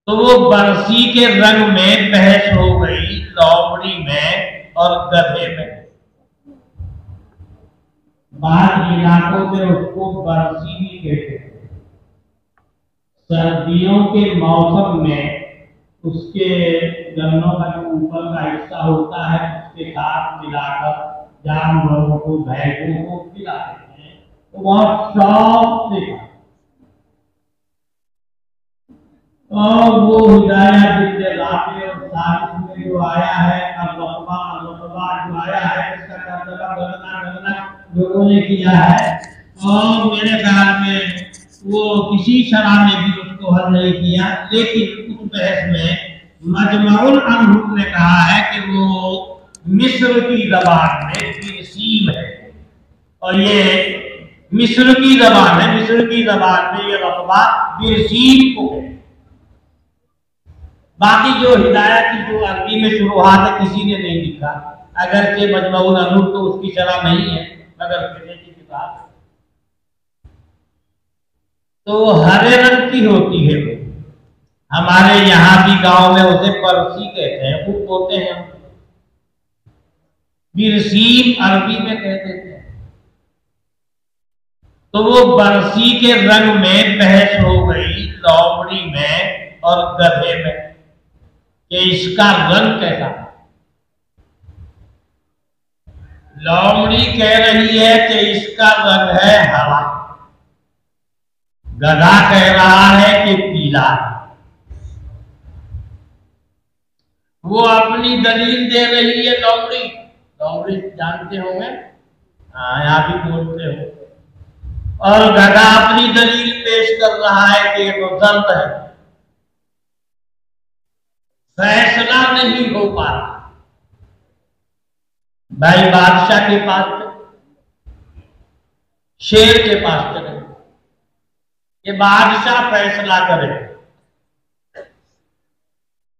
तो वो बरसी के रंग में बहस हो गई लोमड़ी में और गधे में। बाहर इलाकों में उसको बरसी भी कहते थे। सर्दियों के मौसम में उसके गन्नों का जो ऊपर का हिस्सा होता है उसके साथ मिलाकर जानवरों को भैंसों को खिलाते हैं तो बहुत शौक से खाते। और वो हिदायत जितने लाते और साजिश में जो आया है अल-रतबा जो आया है इसका तर्जमा गणना लोगों ने किया है और मेरे ख्याल में वो किसी शरह ने भी उसको हल नहीं किया। लेकिन उस बहस में मजमुउल अनहुर ने कहा है कि वो मिस्र की ज़बान में बिरसीम है और ये मिस्र की ज़बान है, मिस्र की ज़बान में ये रतबा बिरसीम को है। बाकी जो हिदायत की जो अरबी में शुरुआत है किसी ने नहीं लिखा, अगर के मजमुउल अनहुर तो उसकी शरह नहीं है मगर फिर की किताब तो हरे रंग की होती है। वो हमारे यहाँ भी गांव में उसे परसी कहते हैं, वो बोलते हैं बिरसीम अरबी में कहते थे। तो वो बरसी के रंग में बहस हो गई लोमड़ी में और गधे में कि इसका रंग कैसा था। लोमड़ी कह रही है कि इसका रंग है हरा, गधा कह रहा है कि पीला। वो अपनी दलील दे रही है लोमड़ी, लोमड़ी जानते होंगे, हाँ यहाँ भी बोलते हो, और गधा अपनी दलील पेश कर रहा है कि ये तो दर्द है, फैसला नहीं हो पा रहा। भाई बादशाह के पास शेर के पास चले, ये बादशाह फैसला करे।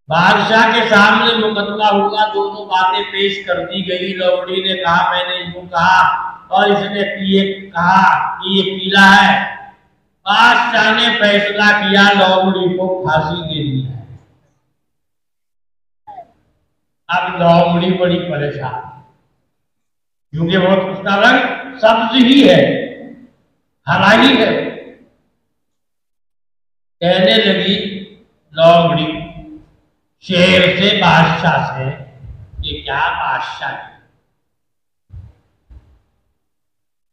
बादशाह के सामने मुकदमा हुआ, दोनों बातें पेश कर दी गई। लोमड़ी ने कहा मैंने यूं कहा और इसने ये कहा कि ये पीला है। बादशाह ने फैसला किया, लोमड़ी को फांसी दे दी है। अब लोमड़ी बड़ी परेशान क्योंकि वो उसका रंग सब्ज ही है, हरा ही है। कहने लगी लोमड़ी शेर से बादशाह से, ये क्या बादशाह है,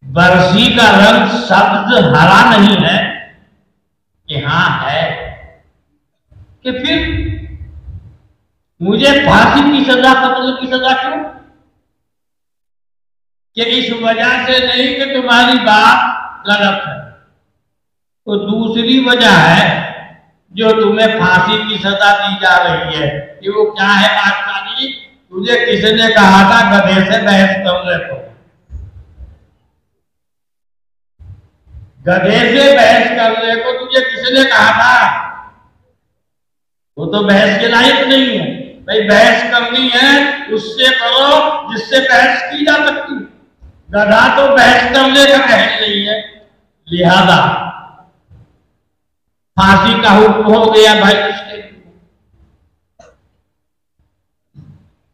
बरसी का रंग सब्ज हरा नहीं है कि हाँ है, कि फिर मुझे फांसी की सजा, कत्ल की सजा क्यों? कि इस वजह से नहीं कि तुम्हारी बात गलत है, तो दूसरी वजह है जो तुम्हें फांसी की सजा दी जा रही है कि वो क्या है बादशाह जी, तुझे किसने कहा था गधे से बहस करने को? गधे से बहस करने को तुझे किसने कहा था? वो तो बहस के लायक नहीं है। भाई बहस करनी है उससे करो जिससे बहस की जा सकती। गधा तो बहस करने का अहल नहीं है, लिहाजा फांसी का हुक्म हो गया भाई उसके।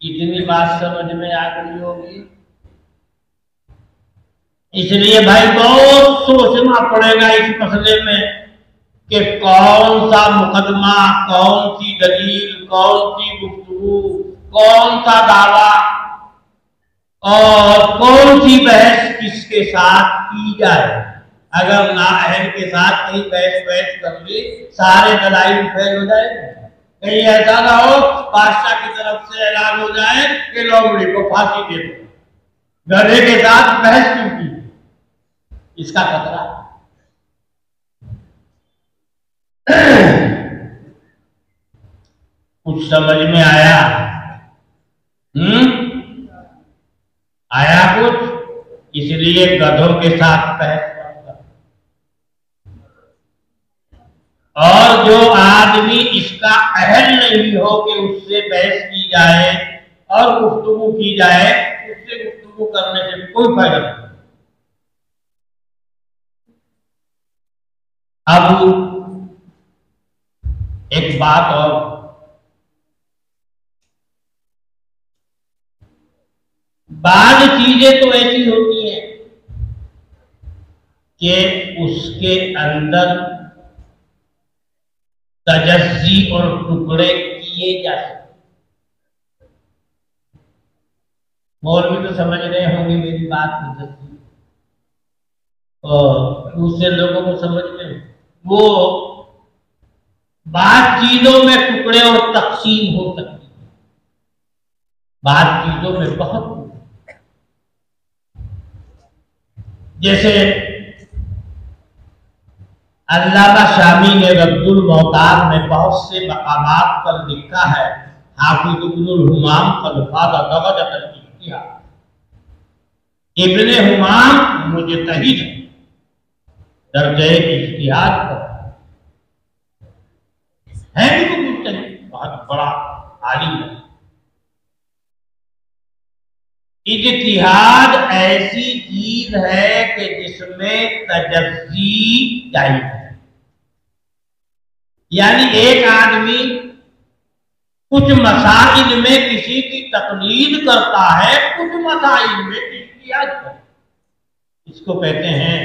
इतनी बात समझ में आ गई होगी, इसलिए भाई बहुत सोचना पड़ेगा इस मसले में कि कौन सा मुकदमा, कौन सी दलील, कौन सी गुफ्तगू, कौन सा दावा और कौन सी बहस किसके साथ की जाए। अगर नाअहल के साथ कहीं बहस कर ली, सारे दलाइल फेल हो जाएंगे। कहीं ऐसा ना हो बादशाह की तरफ से ऐलान हो जाए कि लोमड़ी को फांसी दे दो, गधे के साथ बहस क्यों की, इसका खतरा। कुछ समझ में आया? आया कुछ? इसलिए गधों के साथ बहस और जो आदमी इसका अहल नहीं हो कि उससे बहस की जाए और गुफ्तगू की जाए, उससे गुफ्तगू करने से कोई फायदा नहीं। अब एक बात और, बाज चीजें तो ऐसी होती हैं कि उसके अंदर तजस्सी और टुकड़े किए जा सकते। मौलवी तो समझ रहे होंगे मेरी बात, तजस्सी, और दूसरे लोगों को समझ में, वो बात चीजों में टुकड़े और तकसीम हो सकती है, बात चीजों में बहुत, जैसे अल्लामा शामी ने रद्दुल मोहतार में बहुत से मकामात पर लिखा है, हाफिज इब्नुल हुमाम कलफादा दरजतल इज्तिहाद, इब्ने हुमाम मुजतहिद दर्जे इज्तिहाद पर है, भी वो मुजतहिद, बहुत बड़ा आलिम है। इज्तिहाद ऐसी चीज है कि जिसमें तजस्सी चाहिए, यानी एक आदमी कुछ मसाइल में किसी की तकलीद करता है, कुछ मसाइल में इज्तिहाद करता है, इसको कहते हैं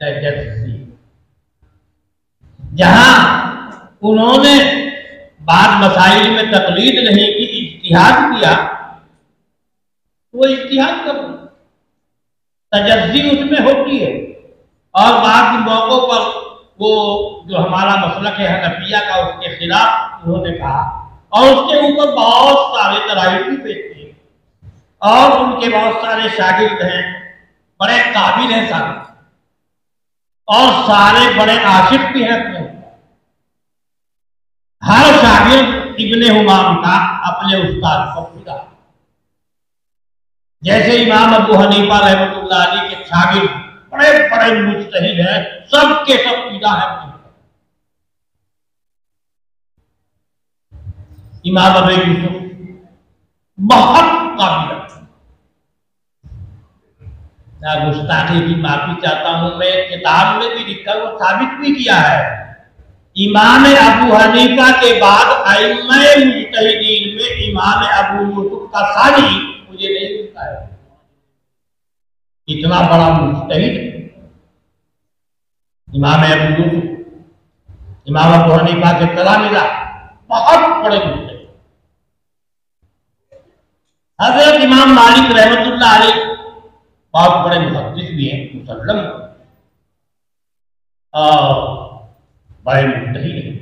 तजस्सी। जहां उन्होंने बाद मसाइल में तकलीद नहीं की, इज्तिहाद किया, वो इज्तिहाद कर, तजस्सी उसमें होती है। और बाद के मौकों पर वो जो हमारा मसलक है हनफिया का, उसके खिलाफ उन्होंने कहा और उसके ऊपर बहुत सारे दलाइल भी पेश किए, और उनके बहुत सारे शागिर्द हैं, बड़े काबिल हैं सारे, और सारे बड़े आशिक भी हैं अपने। हर शागिर्द इब्ने हुमाम का अपने उस्ताद को खुदा, जैसे इमाम अबू हनीफा रहमतुल्लाह अलैह के शागिर्द बड़े बड़े मुज्तहिद हैं, सबके सब फिदा है। इमाम अबू यूसुफ बहुत काबिल, गुस्ताखी की माफी चाहता हूं, मैं किताब में भी लिखा, वो साबित भी किया है, इमाम अबू हनीफा के बाद अइम्मा मुज्तहिदीन में इमाम अबू यूसुफ का सानी मुझे नहीं मिलता है। इतना बड़ा मुज्तहिद इमाम अबू यूसुफ, इमाम अबू हनीफा के तला मिला, बहुत बड़े मुज्तहिद। हजरत इमाम मालिक रहमतुल्लाह अलैह बहुत बड़े मुहद्दिस भी हैं, मुसल्लम, बड़े मुज्तहिद हैं।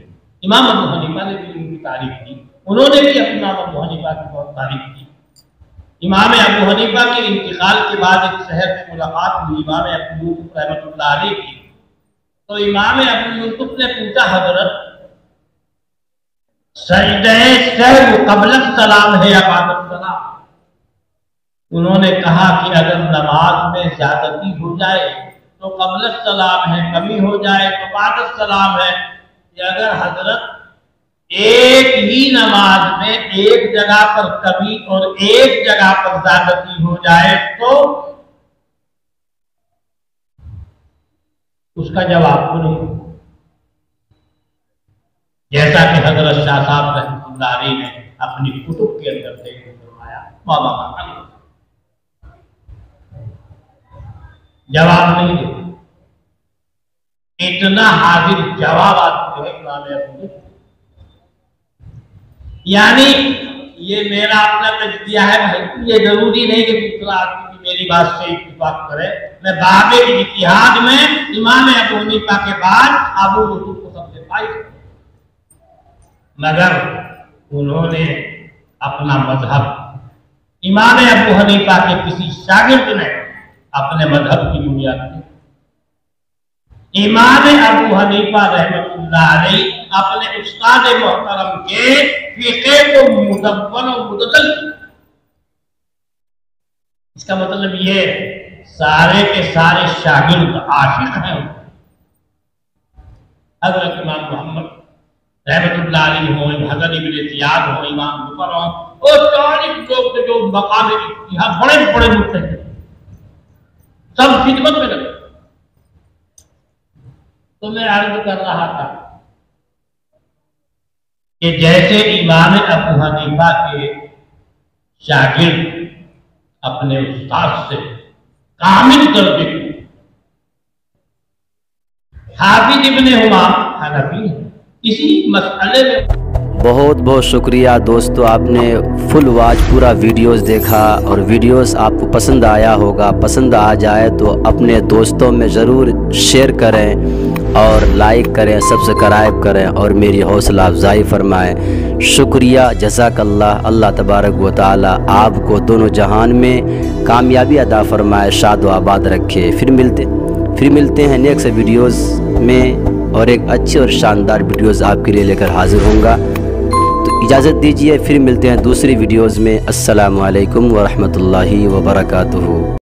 इमाम अबू हनीफा ने भी उनकी तारीफ की, उन्होंने भी इमाम अबू हनीफा की बहुत तारीफ की। इमाम अबू हनीफा के इंतकाल के बाद एक शहर में मुलाकात हुई इमाम अबू यूसुफ रहमतुल्लाह अलैह की, तो इमाम अबू यूसुफ ने पूछा, हजरत सजदे सहव क़ब्ल सलाम है या बाद सलाम? उन्होंने कहा कि अगर नमाज में ज्यादती हो जाए तो क़ब्ल सलाम है, कमी हो जाए तो बाद सलाम है। कि अगर हजरत एक ही नमाज में एक जगह पर कमी और एक जगह पर ज्यादती हो जाए तो उसका जवाब तो नहीं, जैसा कि हजरत शाह साहब रहमतुल्लाह अलैह ने अपनी कुतुब के अंदर से फरमाया, जवाब नहीं दे, इतना हाजिर जवाब आते हैं इमाम अबू, यानी ये मेरा अपना तजकिया है भाई, ये जरूरी नहीं कि दूसरा आदमी भी मेरी बात से इत्तेफाक करे। मैं बाबे इज्तिहाद में इमाम अबू हनीफा के बाद अबू यूसुफ को सबसे फाइज, मगर उन्होंने अपना मजहब इमाम अबू हनीफा के किसी शागिर्द ने अपने मजहब की बुनियाद पे, इमाम अबू हनीफा रहमतुल्लाह अलैह अपने उस्ताद मोहतरम के फिक़े को मुदव्वन और मुदल्लल, इसका मतलब ये सारे के सारे शागिर्द आशिक हैं। हज़रत इमाम मोहम्मद रहमतुल्लाह अलैह हो, हज़रत इब्न ज़ियाद हो, इमाम जुफर हो, और 40 लोग जो मकाम इज्तिहाद बड़े बड़े मुज्तहिद सब खिदमत में लगे। तो मैं अर्ज कर रहा था कि जैसे इमाम अबू हनीफा के शागिर्द अपने उस्ताद से कामिल दर्जे को, हाफिज इब्ने हुमाम हनफी इसी मसले में। बहुत बहुत शुक्रिया दोस्तों, आपने फुल वॉच पूरा वीडियोस देखा और वीडियोस आपको पसंद आया होगा। पसंद आ जाए तो अपने दोस्तों में ज़रूर शेयर करें और लाइक करें, सब्सक्राइब करें और मेरी हौसला अफजाई फरमाएं। शुक्रिया, जज़ाकल्लाह। अल्लाह तबारक व तआला आपको दोनों जहान में कामयाबी अता फरमाए, शाद व आबाद रखे। फिर मिलते हैं नेक्स्ट वीडियोज़ में और एक अच्छे और शानदार वीडियोज़ आपके लिए लेकर हाजिर होऊंगा। तो इजाज़त दीजिए, फिर मिलते हैं दूसरी वीडियोज़ में। अस्सलामु अलैकुम व रहमतुल्लाहि व बरकातुहू।